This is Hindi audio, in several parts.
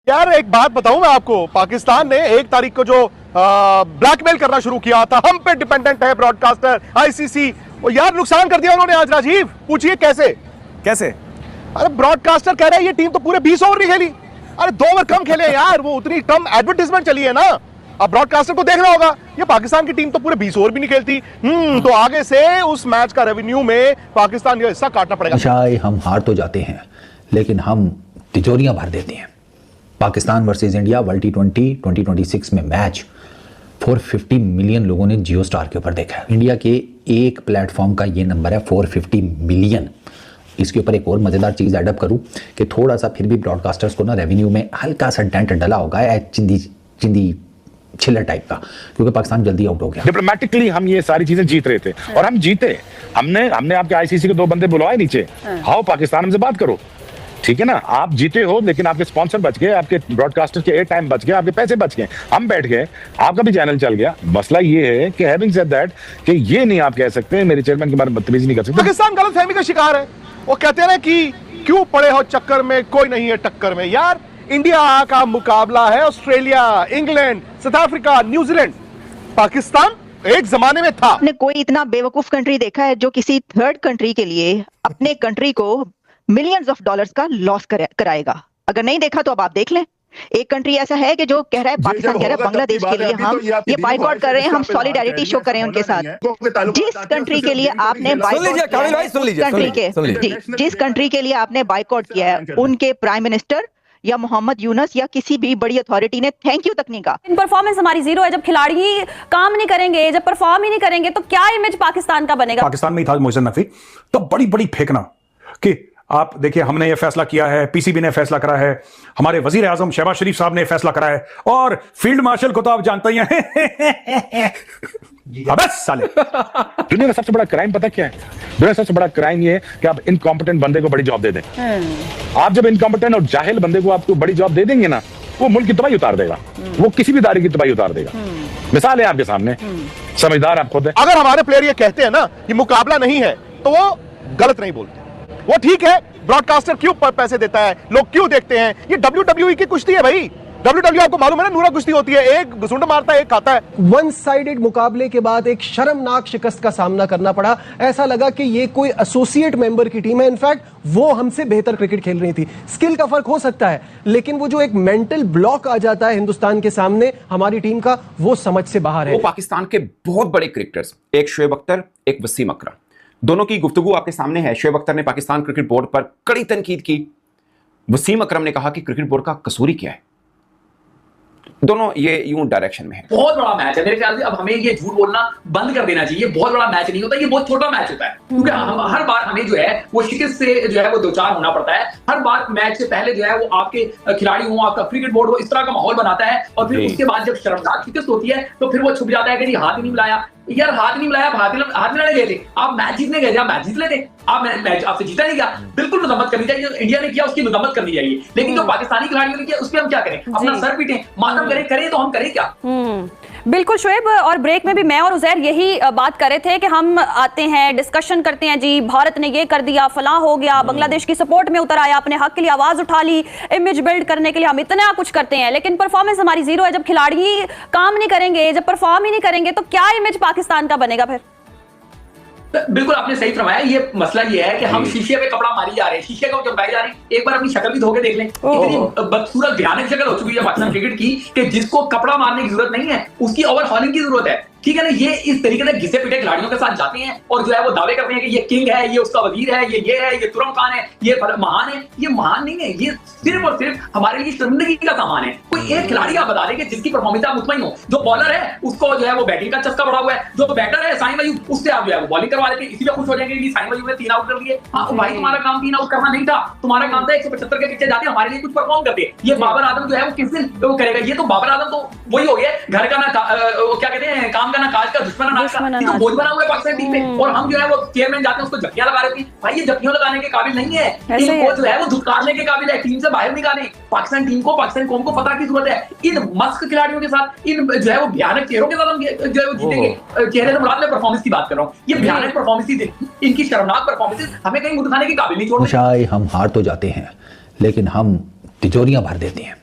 यार एक बात बताऊं मैं आपको, पाकिस्तान ने 1 तारीख को जो ब्लैकमेल करना शुरू किया था, हम पे डिपेंडेंट है ब्रॉडकास्टर आईसीसी, वो यार नुकसान कर दिया उन्होंने आज। राजीव पूछिए कैसे कैसे? अरे ब्रॉडकास्टर कह रहा है ये टीम तो पूरे 20 ओवर नहीं खेली। अरे 2 ओवर कम खेले यार, वो उतनी कम एडवर्टाइजमेंट चली है ना। अब ब्रॉडकास्टर को देखना होगा ये पाकिस्तान की टीम तो पूरे 20 ओवर भी नहीं खेलती। तो आगे से उस मैच का रेवेन्यू में पाकिस्तान का हिस्सा काटना पड़ेगा। शायद हम हार तो जाते हैं लेकिन हम तिजोरियां भर देते हैं। Pakistan versus India world T20 2026 में मैच 450 मिलियन लोगों ने जियो स्टार के ऊपर देखा है। इंडिया के एक प्लेटफॉर्म का ये नंबर है 450 मिलियन। इसके ऊपर एक और मजेदार चीज एडअप करूं कि थोड़ा सा फिर भी ब्रॉडकास्टर्स को ना रेवेन्यू में हल्का सा डेंट डला होगा, चिंदी छिलर टाइप का, क्योंकि पाकिस्तान जल्दी आउट हो गया। डिप्लोमेटिकली हम ये सारी चीजें जीत रहे थे और हम जीते। हमने आपके आईसीसी के 2 बंदे बुलवाए नीचे, आओ पाकिस्तान हमसे बात करो, ठीक है ना। आप जीते हो लेकिन आपके स्पॉन्सर बच गए, आपके ब्रॉडकास्टर के एयर टाइम बच गए, आपके पैसे बच गए, हम बैठ गए, आपका भी चैनल चल गया। मसला ये है कि हैविंग सेड दैट कि ये नहीं आप कह सकते मेरे चेयरमैन के बारे में बदतमीजी नहीं कर सकते। पाकिस्तान गलतफहमी का शिकार है। वो कहते हैं ना कि क्यों पड़े हो चक्कर में, कोई नहीं है टक्कर में। यार इंडिया का मुकाबला है Australia, England, south Africa, New Zealand. Pakistan एक जमाने में था। आपने कोई इतना बेवकूफ कंट्री देखा है जो किसी थर्ड कंट्री के लिए अपने कंट्री को मिलियंस ऑफ डॉलर्स का लॉस कराएगा? अगर नहीं देखा तो अब आप देख लें। एक कंट्री ऐसा है कि जो कह रहा है, पाकिस्तान कह रहा है बांग्लादेश के लिए हम ये बाइकआउट कर रहे हैं, हम सॉलिडारिटी शो करें उनके साथ। जिस कंट्री के लिए आपने जिस कंट्री के लिए आपने बाइकआउट किया है, उनके प्राइम मिनिस्टर या मोहम्मद यूनुस या किसी भी बड़ी अथॉरिटी ने थैंक यू तक नहीं कहा। परफॉर्मेंस हमारी जीरो है। जब खिलाड़ी काम नहीं करेंगे, जब परफॉर्म ही नहीं करेंगे तो क्या इमेज पाकिस्तान का बनेगा? पाकिस्तान में ही था मोहसिन नकवी, तो बड़ी बड़ी फेंकना कि आप देखिए हमने ये फैसला किया है, पीसीबी ने फैसला करा है, हमारे वजीर आजम शहबाज शरीफ साहब ने फैसला करा है, और फील्ड मार्शल को तो आप जानते ही हैं। अबे साले दुनिया का सबसे बड़ा क्राइम पता क्या है? दुनिया का सबसे बड़ा क्राइम ये है कि आप इनकॉम्पिटेंट बंदे को बड़ी जॉब दे दें। आप जब इनकॉम्पिटेंट और जाहिल बंदे को आपको बड़ी जॉब दे देंगे ना, वो मुल्क की तबाही उतार देगा, वो किसी भी इदारे की तबाही उतार देगा। मिसाल है आपके सामने, समझदार आप खुद है। अगर हमारे प्लेयर ये कहते हैं ना कि मुकाबला नहीं है तो वो गलत नहीं बोलते। वो ठीक है, ब्रॉडकास्टर क्यों पैसे देता है, लोग क्यों देखते हैं। ये WWE की कुश्ती है भाई। WWE आपको मालूम है ना, नूरा कुश्ती होती है, एक घुसुंड मारता है, एक खाता है। वन साइडेड मुकाबले के बाद एक शर्मनाक शिकस्त का सामना करना पड़ा। ऐसा लगा कि ये कोई एसोसिएट मेंबर की टीम है। इनफैक्ट वो हमसे बेहतर क्रिकेट खेल रही थी। स्किल का फर्क हो सकता है, लेकिन वो जो एक मेंटल ब्लॉक आ जाता है हिंदुस्तान के सामने हमारी टीम का, वो समझ से बाहर है। वो पाकिस्तान के बहुत बड़े क्रिकेटर्स, एक शोएब अख्तर, एक वसीम अकरम, दोनों की गुफ्तगू आपके सामने है। शोएब अख्तर ने पाकिस्तान क्रिकेट बोर्ड पर कड़ी तनकीद की, वसीम अकरम ने कहा कि क्रिकेट बोर्ड का कसूर ही क्या है। दोनों ये यूं डायरेक्शन में है। बहुत बड़ा मैच है मेरे ख्याल से। अब हमें ये झूठ बोलना बंद कर देना चाहिए। बहुत बड़ा मैच नहीं होता, ये बहुत छोटा मैच होता है, क्योंकि हम हर बार हमें जो है वो शिकस्त से जो है वो दो चार होना पड़ता है। हर बार मैच से पहले जो है वो आपके खिलाड़ी हो, आपका क्रिकेट बोर्ड हो, इस तरह का माहौल बनाता है, और फिर उसके बाद जब शर्मनाक शिकस्त होती है तो फिर वो छुप जाता है कि हाथ ही नहीं मिलाया। यार हाथ नहीं मिलाया, हाथ मिलाने गए थे, आप मैच जीतने गए थे, आप मैच जीत लेते, आप मैच आपसे जीता नहीं गया। बिल्कुल मजम्मत करनी चाहिए, इंडिया ने किया उसकी मजम्मत करनी चाहिए, लेकिन जो पाकिस्तानी खिलाड़ियों ने किया उस पर हम क्या करें? अपना सर पीटें, मातम करें तो हम करें क्या? बिल्कुल शोएब, और ब्रेक में भी मैं और उजैर यही बात कर रहे थे कि हम आते हैं, डिस्कशन करते हैं, जी भारत ने ये कर दिया, फलां हो गया, बांग्लादेश की सपोर्ट में उतर आया, अपने हक के लिए आवाज उठा ली, इमेज बिल्ड करने के लिए हम इतना कुछ करते हैं, लेकिन परफॉर्मेंस हमारी जीरो है। जब खिलाड़ी काम नहीं करेंगे, जब परफॉर्म ही नहीं करेंगे तो क्या इमेज पाकिस्तान का बनेगा फिर? बिल्कुल आपने सही फरमाया। ये मसला ये है कि हम शीशे पे कपड़ा मारी जा रहे हैं, शीशे को चमकाई जा रहे हैं। एक बार अपनी शक्ल भी धो के देख लें, इतनी बदसूरत भयानक शक्ल हो चुकी है पाकिस्तान क्रिकेट की कि जिसको कपड़ा मारने की जरूरत नहीं है, उसकी ओवरहॉलिंग की जरूरत है। ठीक है ना, ये इस तरीके से घिसे पिटे खिलाड़ियों के साथ जाते हैं और जो है वो दावे करते हैं कि ये किंग है, ये उसका वजीर है, ये है, ये तुरम खान है, ये महान है। ये महान नहीं है, ये सिर्फ और सिर्फ हमारे लिए शर्मिंदगी का सामान है। कोई एक खिलाड़ी आप बता दें कि जिसकी परफॉर्मेंस आप मुतमईन हो। जो बॉलर है उसको जो है वो बैटिंग का चस्का बढ़ा हुआ है, जो बैटर है साइन वायु, उससे आप जो है वो बॉलिंग करवा लेते, इसी पे खुश हो जाएंगे कि साइन वायु ने 3 आउट कर लिए। हाँ भाई, तुम्हारा काम 3 आउट करना नहीं था, तुम्हारा काम था 175 के पीछे जाते हमारे लिए कुछ परफॉर्म करते। ये बाबर आजम जो है वो किस दिन वो करेगा? ये तो बाबर आजम तो वही हो गया, घर का ना क्या कहते हैं, काम का ना काज का, दुश्मन तो बोझ बना हुआ है पाकिस्तान टीम में, और हम जो है वो चेयरमैन जाते हैं उसको जप्तियां लगा रहे थे। भाई ये जप्तियां लगाने के काबिल नहीं है, इनको जो है वो धुतकारने के काबिल है, टीम से बाहर निकालें। पाकिस्तान टीम को, पाकिस्तान कौम को पता की जरूरत है। इन मस्क खिलाड़ियों के साथ, इन जो है वो भयानक चेहरों के साथ हम जो है वो जीतेंगे। चेहरे से मुराद मैं परफॉर्मेंस की बात कर रहा हूँ। ये भयानक परफॉर्मेंस, इनकी शर्मनाक परफॉर्मेंस हमें कहीं मुद्दाने के काबिल नहीं छोड़ते। शायद हम हार तो जाते हैं लेकिन हम तिजोरियां भर देते हैं।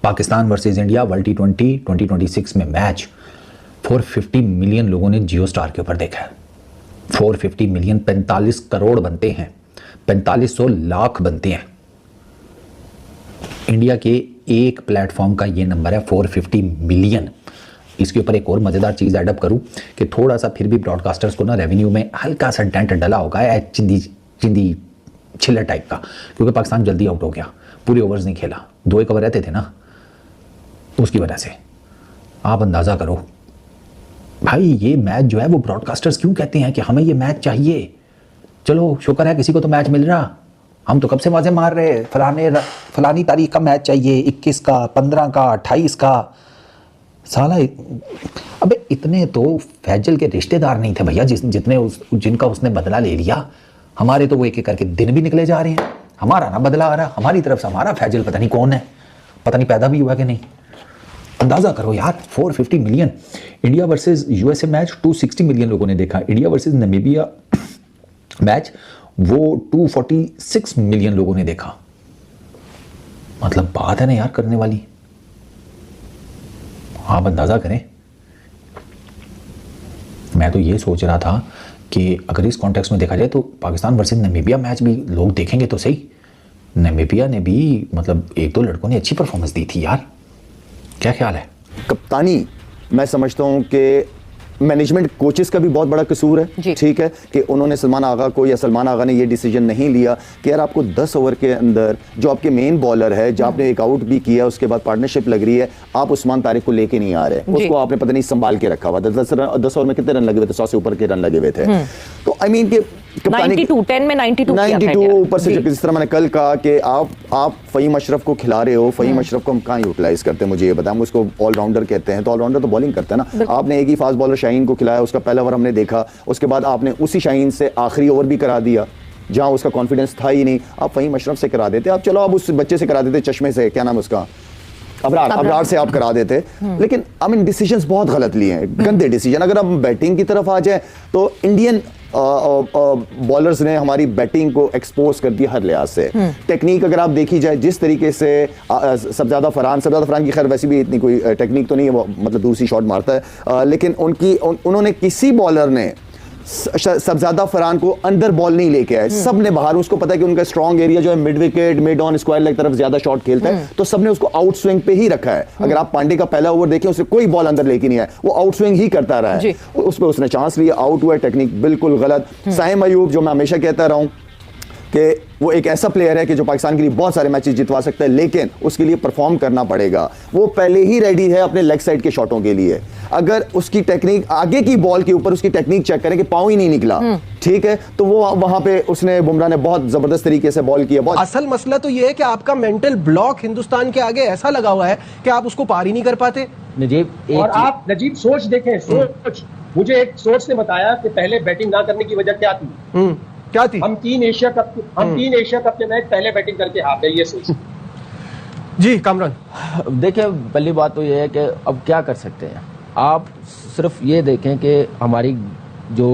Pakistan versus India world T20 2026 में मैच 450 मिलियन लोगों ने जियो स्टार के ऊपर देखा है। 450 मिलियन 45 करोड़ बनते हैं, 4500 लाख बनते हैं। इंडिया के एक प्लेटफॉर्म का ये नंबर है 450 मिलियन। इसके ऊपर एक और मज़ेदार चीज़ एडअप करूं कि थोड़ा सा फिर भी ब्रॉडकास्टर्स को ना रेवेन्यू में हल्का सा डेंट डला होगा, चिंदी छिल्लर टाइप का, क्योंकि पाकिस्तान जल्दी आउट हो गया, पूरे ओवर्स नहीं खेला, 2 एक ओवर रहते थे ना, उसकी वजह से। आप अंदाज़ा करो भाई, ये मैच जो है वो ब्रॉडकास्टर्स क्यों कहते हैं कि हमें ये मैच चाहिए। चलो शुक्र है किसी को तो मैच मिल रहा, हम तो कब से आवाज़ें मार रहे फलानी तारीख का मैच चाहिए, 21 का, 15 का, 28 का। साला अबे इतने तो फैजल के रिश्तेदार नहीं थे भैया जिनका उसने बदला ले लिया। हमारे तो वो एक एक करके दिन भी निकले जा रहे हैं, हमारा ना बदला आ रहा, हमारी तरफ से हमारा फैजल पता नहीं कौन है, पता नहीं पैदा भी हुआ कि नहीं। अंदाज़ा करो यार, 450 million. India versus USA match 260 million लोगों ने देखा। इंडिया वर्सेस नामीबिया मैच वो 246 मिलियन लोगों ने देखा। मतलब बात है ना यार करने वाली। आप अंदाज़ा करें, मैं तो ये सोच रहा था कि अगर इस कॉन्टेक्स्ट में देखा जाए तो पाकिस्तान वर्सेस नामीबिया मैच भी लोग देखेंगे तो सही। नामीबिया ने भी मतलब 1-2 लड़कों ने अच्छी परफॉर्मेंस दी थी यार, क्या ख्याल है? कप्तानी मैं समझता हूं कि मैनेजमेंट कोचेस का भी बहुत बड़ा कसूर है, ठीक है, कि उन्होंने सलमान आगा को या सलमान आगा ने ये डिसीजन नहीं लिया कि यार आपको 10 ओवर के अंदर जो आपके मेन बॉलर है, जो आपने एक आउट भी किया, उसके बाद पार्टनरशिप लग रही है, आप उस्मान तारिक को लेके नहीं आ रहे, उसको आपने पता नहीं संभाल के रखा हुआ। 10 ओवर में कितने रन लगे हुए थे? 100 से ऊपर के रन लगे हुए थे। तो आई मीन कि 10 में 92 ऊपर से, जिस तरह मैंने कल कहा कि आप फ़हीम अशरफ को खिला रहे हो, फ़हीम अशरफ को हम कहाँ यूटिलाइज करते हैं, मुझे ये बताएं। उसको ऑलराउंडर कहते हैं, तो ऑलराउंडर तो बॉलिंग करते हैं ना। आपने एक ही फास्ट बॉलर शाहीन को खिलाया, उसका पहला ओवर हमने देखा, उसके बाद आपने उसी शाहीन से आखिरी ओवर भी करा दिया जहां उसका कॉन्फिडेंस था ही नहीं। आप फ़हीम अशरफ से करा देते, आप चलो आप उस बच्चे से करा देते, चश्मे से, क्या नाम उसका, अबरार से आप करा देते। लेकिन आई मीन डिसीजंस बहुत गलत लिए हैं, गंदे डिसीजन। अगर हम बैटिंग की तरफ आ जाए तो इंडियन बॉलर्स ने हमारी बैटिंग को एक्सपोज कर दिया हर लिहाज से। टेक्निक अगर आप देखी जाए, जिस तरीके से सबजादा फरहान की खैर वैसे भी इतनी कोई टेक्निक तो नहीं है, वो मतलब दूसरी शॉट मारता है, लेकिन उन्होंने किसी बॉलर ने सबजादा फरहान को अंदर बॉल नहीं लेके आए, सब ने बाहर। उसको पता है कि उनका स्ट्रॉन्ग एरिया जो है mid wicket, mid on, square leg तरफ ज्यादा शॉट खेलता है, तो सबने उसको आउट स्विंग पे ही रखा है। अगर आप पांडे का पहला ओवर देखें, उसे कोई बॉल अंदर लेके नहीं आया, वो आउट स्विंग ही करता रहा है। उस पर उसने चांस लिया, आउट हुआ। टेक्निक बिल्कुल गलत। साइम अयूब, जो मैं हमेशा कहता रहा हूं कि वो एक ऐसा प्लेयर है कि जो पाकिस्तान के लिए बहुत सारे मैचेस जितवा सकता है, लेकिन उसके लिए परफॉर्म करना पड़ेगा। वो पहले ही रेडी है अपने लेग साइड के शॉटों के लिए। अगर उसकी टेक्निक आगे की बॉल के ऊपर उसकी टेक्निक चेक करें कि पांव ही नहीं निकला, ठीक है, तो वो वहां पे उसने, बुमराह ने बहुत जबरदस्त तरीके से बॉल किया। असल मसला तो ये है कि आपका मेंटल ब्लॉक हिंदुस्तान के आगे ऐसा लगा हुआ है कि आप उसको पार ही नहीं कर पाते। नजीब, और आप नजीब सोच देखें, सोच, मुझे एक सोच ने बताया कि पहले बैटिंग ना करने की वजह क्या थी। क्या थी? हम 3 एशिया कप के मैच पहले बैटिंग करके हार गए, ये सोच। जी कामरान, देखिए पहली बात तो ये है कि अब क्या कर सकते हैं। आप सिर्फ ये देखें कि हमारी जो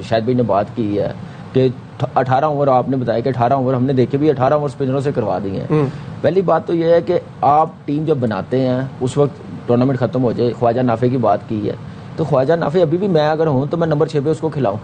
शायद भाई ने बात की है कि 18 ओवर, आपने बताया कि 18 ओवर हमने देखे भी, 18 ओवर स्पिनरों से करवा दिए हैं। पहली बात तो ये है कि आप टीम जब बनाते हैं उस वक्त टूर्नामेंट खत्म हो जाए। ख्वाजा नाफे की बात की है, तो ख्वाजा नाफे अभी भी मैं अगर हूँ तो मैं नंबर 6 पे उसको खिलाऊं।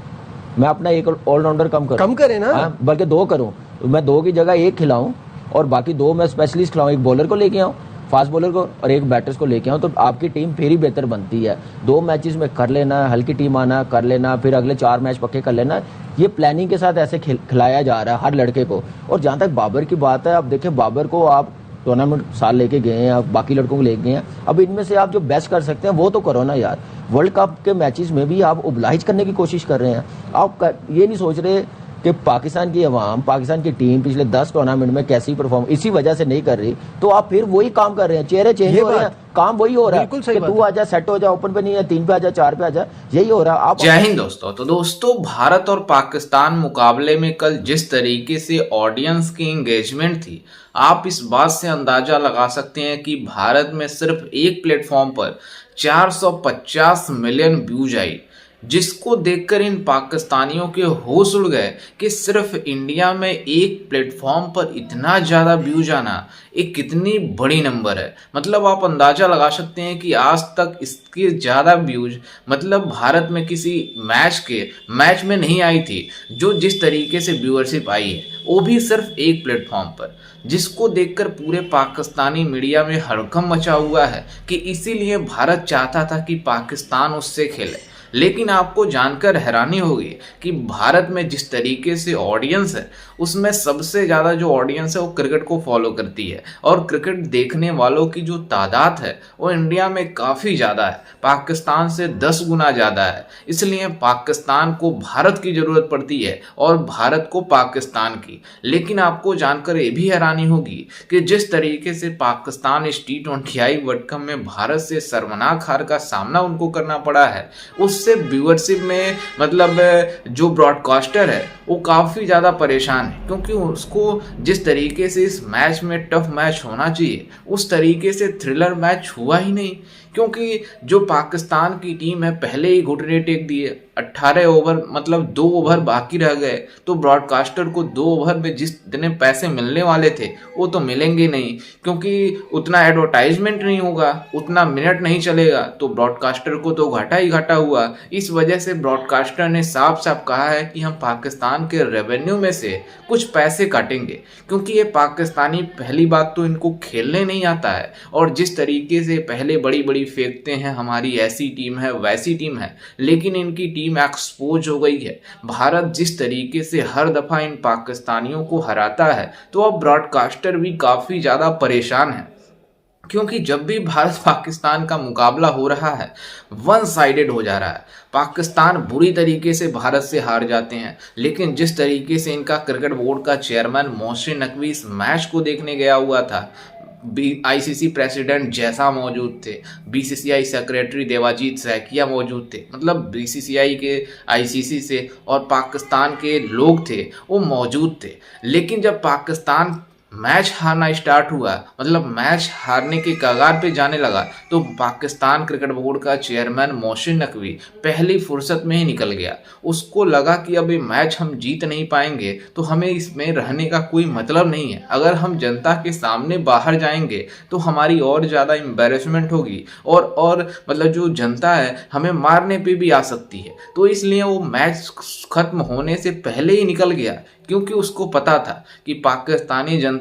मैं अपना एक ऑलराउंडर कम करे ना, बल्कि 2 करूं। मैं 2 की जगह 1 खिलाऊं और बाकी 2 मैं स्पेशलिस्ट खिलाऊं। एक बॉलर को लेके आऊं, फास्ट बॉलर को, और एक बैटर्स को लेके आऊं, तो आपकी टीम फिर ही बेहतर बनती है। 2 मैचेस में कर लेना, हल्की टीम आना, कर लेना, फिर अगले 4 मैच पक्के कर लेना। ये प्लानिंग के साथ ऐसे खिलाया जा रहा है हर लड़के को। और जहाँ तक बाबर की बात है, अब देखें बाबर को आप टूर्नामेंट साल लेके गए हैं, आप बाकी लड़कों को लेके गए हैं, अब इनमें से आप जो बेस्ट कर सकते हैं वो तो करो ना यार। वर्ल्ड कप के मैचेस में भी आप ओबलाइज करने की कोशिश कर रहे हैं। आप ये नहीं सोच रहे कि पाकिस्तान की अवाम, पाकिस्तान की टीम पिछले 10 टूर्नामेंट में कैसी परफॉर्म इसी वजह से नहीं कर रही, तो आप फिर वही काम कर रहे हैं। चेहरे चेंज हो रहे हैं, काम वही हो रहा है कि तू आजा, सेट हो जा, ओपन पे नहीं है, 3 पे आजा, 4 पे आजा, यही हो रहा है। आप जय हिंद दोस्तों। तो दोस्तों, भारत और पाकिस्तान मुकाबले में कल जिस तरीके से ऑडियंस की एंगेजमेंट थी, आप इस बात से अंदाजा लगा सकते हैं कि भारत में सिर्फ एक प्लेटफॉर्म पर 450 मिलियन व्यूज आई। जिसको देखकर इन पाकिस्तानियों के होश उड़ गए कि सिर्फ इंडिया में एक प्लेटफॉर्म पर इतना ज़्यादा व्यूज आना एक कितनी बड़ी नंबर है। मतलब आप अंदाज़ा लगा सकते हैं कि आज तक इसके ज़्यादा व्यूज मतलब भारत में किसी मैच में नहीं आई थी, जो जिस तरीके से व्यूअरशिप आई है, वो भी सिर्फ एक प्लेटफॉर्म पर, जिसको देखकर पूरे पाकिस्तानी मीडिया में हड़कंप मचा हुआ है कि इसीलिए भारत चाहता था कि पाकिस्तान उससे खेले। लेकिन आपको जानकर हैरानी होगी कि भारत में जिस तरीके से ऑडियंस है, उसमें सबसे ज़्यादा जो ऑडियंस है वो क्रिकेट को फॉलो करती है, और क्रिकेट देखने वालों की जो तादाद है वो इंडिया में काफ़ी ज़्यादा है, पाकिस्तान से 10 गुना ज़्यादा है। इसलिए पाकिस्तान को भारत की ज़रूरत पड़ती है और भारत को पाकिस्तान की। लेकिन आपको जानकर ये भी हैरानी होगी कि जिस तरीके से पाकिस्तान इस T20I वर्ल्ड कप में भारत से शर्मनाक हार का सामना उनको करना पड़ा है, उससे व्यूअरशिप में मतलब जो ब्रॉडकास्टर है वो काफ़ी ज़्यादा परेशान है, क्योंकि उसको जिस तरीके से इस मैच में टफ मैच होना चाहिए उस तरीके से थ्रिलर मैच हुआ ही नहीं। क्योंकि जो पाकिस्तान की टीम है पहले ही घुटने टेक दिए, 18 ओवर मतलब 2 ओवर बाकी रह गए, तो ब्रॉडकास्टर को 2 ओवर में जितने पैसे मिलने वाले थे वो तो मिलेंगे नहीं, क्योंकि उतना एडवर्टाइजमेंट नहीं होगा, उतना मिनट नहीं चलेगा, तो ब्रॉडकास्टर को तो घाटा ही घाटा हुआ। इस वजह से ब्रॉडकास्टर ने साफ साफ कहा है कि हम पाकिस्तान के रेवेन्यू में से कुछ पैसे काटेंगे, क्योंकि ये पाकिस्तानी पहली बात तो इनको खेलने नहीं आता है, और जिस तरीके से पहले बड़ी बड़ी फेंकते हैं हमारी ऐसी टीम है वैसी टीम है, लेकिन इनकी टीम एक्सपोज हो गई है। भारत जिस तरीके से हर दफा इन पाकिस्तानियों को हराता है, तो अब ब्रॉडकास्टर भी काफी ज्यादा परेशान है, क्योंकि जब भी भारत पाकिस्तान का मुकाबला हो रहा है वन साइडेड हो जा रहा है। पाकिस्तान बुरी तरीके से भारत से हार जाते हैं, लेकिन जिस तरीके से इनका क्रिकेट बोर्ड का चेयरमैन मोहसिन नकवी इस मैच को देखने गया हुआ था, आईसीसी प्रेसिडेंट जैसा मौजूद थे, बीसीसीआई सेक्रेटरी देवाजीत सैकिया मौजूद थे, मतलब बीसीसीआई के आईसीसी से और पाकिस्तान के लोग थे वो मौजूद थे। लेकिन जब पाकिस्तान मैच हारना स्टार्ट हुआ, मतलब मैच हारने के कगार पे जाने लगा, तो पाकिस्तान क्रिकेट बोर्ड का चेयरमैन मोहसिन नकवी पहली फुर्सत में ही निकल गया। उसको लगा कि अब ये मैच हम जीत नहीं पाएंगे तो हमें इसमें रहने का कोई मतलब नहीं है, अगर हम जनता के सामने बाहर जाएंगे तो हमारी और ज़्यादा एम्बैरेसमेंट होगी और मतलब जो जनता है हमें मारने पे भी आ सकती है। तो इसलिए वो मैच खत्म होने से पहले ही निकल गया, क्योंकि उसको पता था कि पाकिस्तानी जनता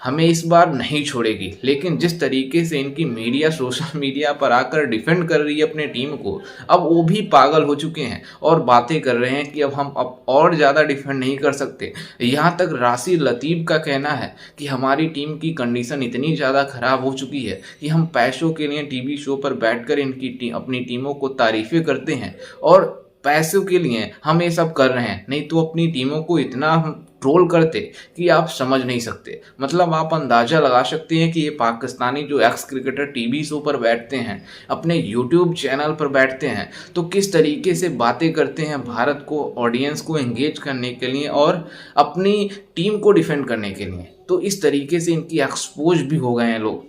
हमें इस बार नहीं छोड़ेगी। लेकिन जिस तरीके से इनकी मीडिया सोशल मीडिया पर आकर डिफेंड कर रही है अपने टीम को, अब वो भी पागल हो चुके हैं और बातें कर रहे हैं कि अब हम और ज़्यादा डिफेंड नहीं कर सकते। यहाँ तक राशिद लतीफ़ का कहना है कि हमारी टीम की कंडीशन इतनी ज़्यादा ख़राब हो चुकी है कि हम पैसों के लिए टीवी शो पर बैठकर इनकी अपनी टीमों को तारीफ़ें करते हैं और पैसों के लिए हम ये सब कर रहे हैं, नहीं तो अपनी टीमों को इतना हम ट्रोल करते कि आप समझ नहीं सकते। मतलब आप अंदाज़ा लगा सकते हैं कि ये पाकिस्तानी जो एक्स क्रिकेटर टीवी शो पर बैठते हैं, अपने यूट्यूब चैनल पर बैठते हैं, तो किस तरीके से बातें करते हैं भारत को ऑडियंस को एंगेज करने के लिए और अपनी टीम को डिफेंड करने के लिए। तो इस तरीके से इनकी एक्सपोज भी हो गए हैं लोग।